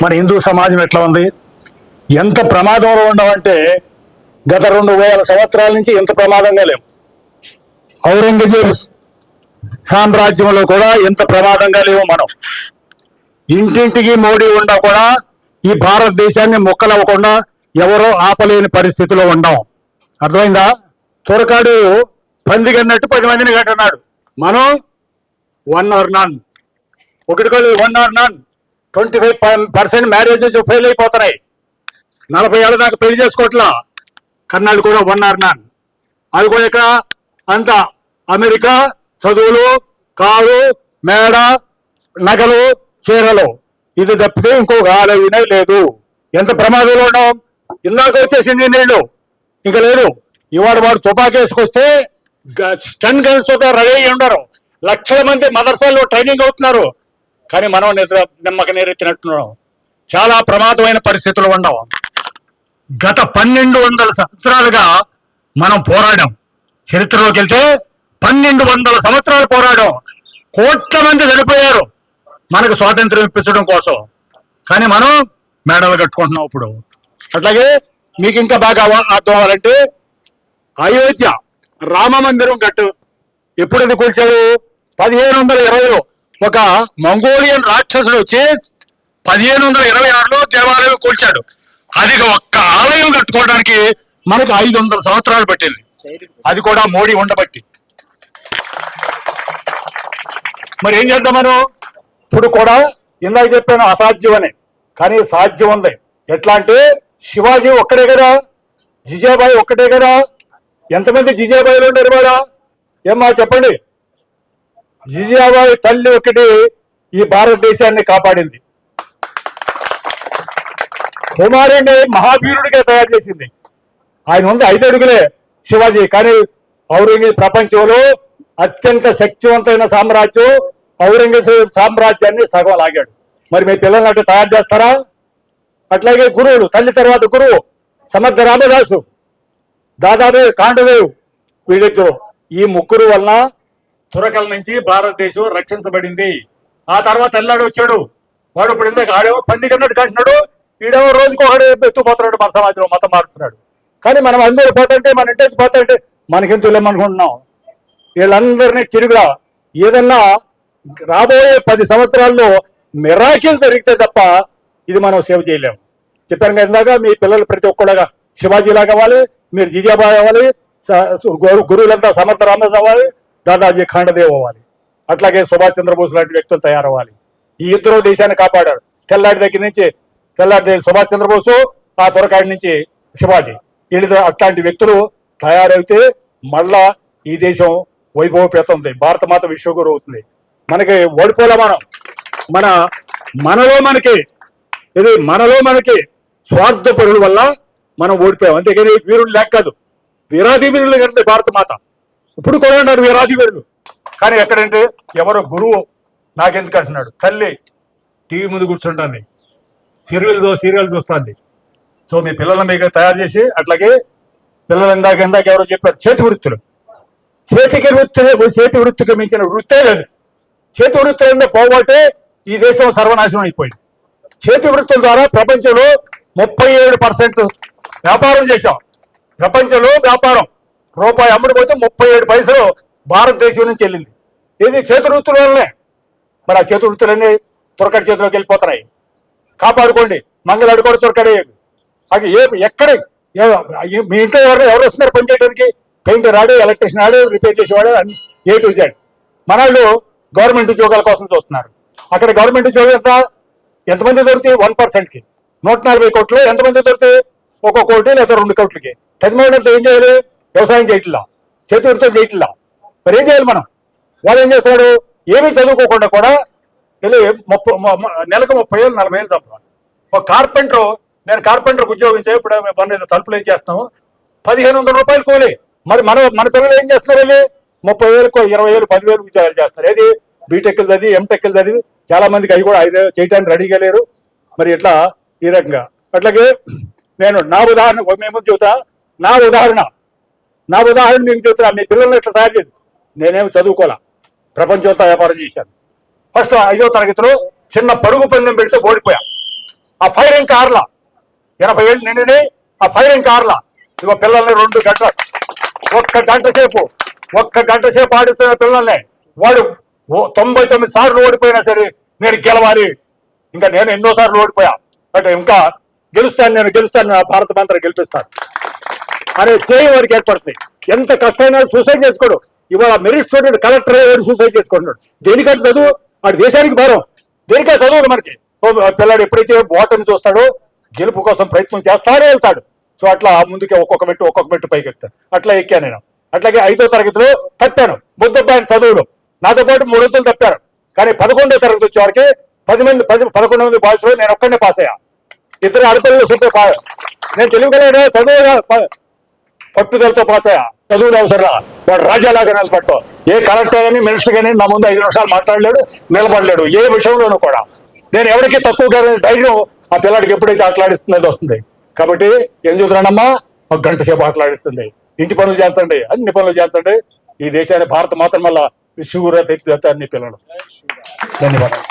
మన హిందూ సమాజం ఎట్లా ఉంది, ఎంత ప్రమాదంలో ఉండమంటే గత 2000 సంవత్సరాల నుంచి ఎంత ప్రమాదంగా లేవు. ఔరంగజేబు సామ్రాజ్యంలో కూడా ఎంత ప్రమాదంగా లేవు. మనం ఇంటింటికి మోడీ ఉండా కూడా ఈ భారతదేశాన్ని మొక్కలవ్వకుండా ఎవరో ఆపలేని పరిస్థితిలో ఉండం. అర్థమైందా? త్వరకాడు పంది కన్నట్టు 10 మందిని కట్టన్నాడు. మనం 1 or none, ఒకటి 1 or none. 25% మ్యారేజెస్ ఫెయిల్ అయిపోతున్నాయి. 40 ఏళ్ళ దాకా పెళ్లి చేసుకోవట్లా. కన్నాడు కూడా 1 or none. అది కూడా ఇక్కడ అంతా అమెరికా, చదువులు, కారు, మేడ, నగలు, చీరలు, ఇది తప్పితే ఇంకొక ఆలోచనే లేదు. ఎంత ప్రమాదంలో ఉన్నాం. ఇందాక వచ్చేసింది నీళ్ళు, ఇంకా లేదు. ఇవాడు వాడు తుపాకేసుకొస్తే స్టన్ గన్స్ తో రెడీ అయ్యి ఉండరు. లక్షల మంది మదర్సాల్లో ట్రైనింగ్ అవుతున్నారు. కానీ మనం నిమ్మక నీరెత్తినట్టున్నాం. చాలా ప్రమాదమైన పరిస్థితులు ఉన్నాం. గత 1200 సంవత్సరాలుగా మనం పోరాడాం. చరిత్రలోకి వెళ్తే 1200 సంవత్సరాలు పోరాడాం. కోట్ల మంది చనిపోయారు మనకు స్వాతంత్రం ఇప్పించడం కోసం. కానీ మనం మేడలు కట్టుకుంటున్నాం ఇప్పుడు. అట్లాగే మీకు ఇంకా బాగా అర్థం అవ్వాలంటే అయోధ్య రామ మందిరం కట్టు ఎప్పుడైతే కూల్చాడు? 1520లో ఒక మంగోలియన్ రాక్షసుడు వచ్చి 1526లో దేవాలయం కూల్చాడు. అది ఒక్క ఆలయం కట్టుకోవడానికి మనకు 500 సంవత్సరాలు పట్టింది. అది కూడా మోడీ ఉండబట్టి. మరి ఏం చేద్దాం మనం? ఇప్పుడు కూడా ఇందాక చెప్పాను అసాధ్యం అని, కానీ సాధ్యం ఉంది. ఎట్లా అంటే శివాజీ ఒక్కడే కదా, జిజాబాయి ఒక్కటే కదా. ఎంతమంది జిజాబాయిలు ఉండరు మేడా? ఏమ్మా చెప్పండి. జిజాబాయి తల్లి ఒకటి ఈ భారతదేశాన్ని కాపాడింది. కుమారుడిని మహావీరుడిగా తయారు చేసింది. ఆయన ఉంది 5 అడుగులే శివాజీ. కానీ ఔరంగజేబు ప్రపంచంలో అత్యంత శక్తివంతమైన సామ్రాజ్యం. ఔరంగజేబు సామ్రాజ్యాన్ని సగం లాగాడు. మరి మీ పిల్లల్ని అట్లా తయారు చేస్తారా? అట్లాగే గురువులు, తల్లి తర్వాత గురువు సమర్థ రామదాసు, దాదాపు కాండదేవ్, వీళ్ళిద్దరు, ఈ ముగ్గురు వలన తురకల నుంచి భారతదేశం రక్షించబడింది. ఆ తర్వాత ఎల్లాడు వచ్చాడు. వాడు ఇప్పుడు ఇందాక ఆడేమో పంది కన్నట్టు కంటున్నాడు, ఈడేమో రోజుకి ఒకడు ఎత్తుపోతున్నాడు, మన సమాజంలో మతం మారుస్తున్నాడు. కానీ మనం అందరూ పోతుంటే, మన ఇంటి పోతుంటే మనకెందుకు లేమనుకుంటున్నాం. వీళ్ళందరినీ తిరుగురా ఏదన్నా రాబోయే 10 సంవత్సరాల్లో మిరాకిల్ జరిగితే తప్ప ఇది మనం సేవ్ చేయలేము. చెప్పాను కదా ఇందాక, మీ పిల్లలు ప్రతి ఒక్కడుగా శివాజీలాగా అవ్వాలి, మీరు జిజాబాయి అవ్వాలి, గురువులంతా సమర్థ రామదాస్ అవ్వాలి, దాదాజీ ఖాండదేవ్ అవ్వాలి. అట్లాగే సుభాష్ చంద్రబోస్ లాంటి వ్యక్తులు తయారవ్వాలి. ఈ ఇద్దరు దేశాన్ని కాపాడారు. తెల్లాడి దగ్గర నుంచి సుభాష్ చంద్రబోసు, ఆ త్వరకాడి నుంచి శివాజీ, వీళ్ళ అట్లాంటి వ్యక్తులు తయారైతే మళ్ళా ఈ దేశం వైభవపేతుంది, భారతమాత విశ్వగురు అవుతుంది. మనకి ఓడిపోలే మనలో మనకి స్వార్థ పరుల వల్ల మనం ఓడిపోయాం. అంతేగాని వీరుడు లేక కాదు. వీరాది వీరులు కంటే భారత మాత ఇప్పుడు కూడా ఉన్నారు వీరాది వీరులు. కానీ ఎక్కడంటే ఎవరో గురువు నాకెందుకు అంటున్నాడు. తల్లి టీవీ ముందు కూర్చుంటుంది, సీరియల్ చూస్తుంది. సో మీ పిల్లలను మీకు తయారు చేసి, అట్లాగే పిల్లలు ఇందాక ఎవరో చెప్పారు చేతి వృత్తులు. చేతి వృత్తికి మించిన వృత్తే లేదు. చేతి వృత్తులు పోగొట్టే ఈ దేశం సర్వనాశనం అయిపోయింది. చేతి వృత్తుల ద్వారా ప్రపంచంలో 37% వ్యాపారం చేశాం. ప్రపంచంలో వ్యాపారం రూపాయి అమ్ముడుపోతే 37 పైసలు భారతదేశం నుంచి వెళ్ళింది. ఇది చేతి వృత్తుల వల్లనే. మరి ఆ చేతి వృత్తులన్నీ త్వరకడి చేతిలోకి వెళ్ళిపోతున్నాయి. కాపాడుకోండి. మంగళాడు కూడా త్వరకడే. అది ఎక్కడ మీ ఇంట్లో ఎవరు వస్తున్నారు పని చేయడానికి? పెయింటర్ ఆడు, ఎలక్ట్రీషియన్ ఆడు, రిపేర్ చేసేవాడు, A to Z. మనవాళ్ళు గవర్నమెంట్ ఉద్యోగాల కోసం చూస్తున్నారు. అక్కడ గవర్నమెంట్ ఉద్యోగం ఎంతమంది దొరుకుతాయి? 1%కి 140 కోట్లు. ఎంతమంది దొరుకుతాయి? 1 కోటి లేదా 2 కోట్లకి. తదిమంతా ఏం చేయాలి? వ్యవసాయం చేయట్లా, చేతి వృత్తులు చేయట్లా. మరి ఏం చేయాలి మనం? వాడు ఏం చేస్తాడు? ఏమీ చదువుకోకుండా కూడా వెళ్ళి నెలకు 30,000 40,000 చంపాలి. ఒక కార్పెంటర్, నేను కార్పెంటర్కి ఉద్యోగం చేయ, ఇప్పుడు మన తలుపులు ఏం చేస్తాము, 1,500 రూపాయలు కూలి. మరి మన పిల్లలు ఏం చేస్తున్నారు? వెళ్ళి 30,000, 20,000, 10,000 ఉద్యోగాలు చేస్తున్నారు. ఏది బీటెక్లు చదివి, ఎంటెక్లు చదివి చాలా మందికి అవి కూడా చేయడానికి రెడీగా లేరు. మరి ఇట్లా ఈ రకంగా. అట్లాగే నేను నా ఉదాహరణ మేము చెబుతా. నా ఉదాహరణ నేను చెబుతున్నా. మీ పిల్లల్ని ఇట్లా తయారు చేసి, నేనేమి చదువుకోలే, ప్రపంచంతో వ్యాపారం చేశాను. ఫస్ట్ 5వ తరగతిలో చిన్న పరుగు పందెం పెడితే ఓడిపోయా. ఆ ఫైరింగ్ కార్ల 80 ఏళ్ళు నిండి ఆ ఫైరింగ్ కార్ల ఇగో పిల్లల్ని 2 గంటలు ఒక్క గంట సేపు ఆడిస్తున్న పిల్లల్ని వాడు 99 సార్లు ఓడిపోయినా సరే నేను గెలవాలి, ఇంకా నేను ఎన్నోసార్లు ఓడిపోయా బట్ ఇంకా గెలుస్తాను భారత మంత్రి గెలిపిస్తాను అనే చేయి వారికి ఏర్పడుతుంది. ఎంత కష్టమైనా సూసైడ్ చేసుకోడు. ఇవాళ మెరిట్ స్టూడెంట్ కలెక్టర్ సూసైడ్ చేసుకుంటున్నాడు. దేనికంటే చదువు, వాడు దేశానికి భారం, దేనికంటే చదువు మనకి. సో పిల్లాడు ఎప్పుడైతే ఓటమి చూస్తాడో గెలుపు కోసం ప్రయత్నం చేస్తాడే వెళ్తాడు. సో అట్లా ముందుకే ఒక్కొక్క మెట్టు పైకి ఎక్కుతాను. అట్లా ఎక్కాను నేను. అట్లాగే 5వ తరగతిలో తప్పాను ముద్దబ్బాయిని చదువులు, నాతో పాటు 3 వంతులు తప్పారు. కానీ 11వ తరగతి వచ్చేవారికి 11 మంది బాయ్స్ లో నేను ఒక్కడనే పాస్ అయ్యా. 2 ఆడపిల్లలు సూపర్ నేను తెలియగలే చదువు పట్టుదలతో పాస్ అయ్యా. చదువులు అవసరం వాడు రాజాలాగా నిలబడతాం. ఏ కలెక్టర్ కానీ మినిస్టర్ కానీ నా ముందు 5 నిమిషాలు మాట్లాడలేడు, నిలబడలేడు ఏ విషయంలోనూ కూడా. నేను ఎవరికి తక్కువగా ధైర్యం ఆ పిల్లాడికి ఎప్పుడైతే ఆటలాడిస్తున్నది వస్తుంది. కాబట్టి ఏం చూద్దానమ్మా, 1 గంట సేపు ఆటలాడిస్తుంది, ఇంటి పనులు చేస్తండి, అన్ని పనులు చేస్తండి. ఈ దేశాన్ని భారత మాత్రం వల్ల విశ్వగురు అన్ని పిల్లలు. ధన్యవాదాలు.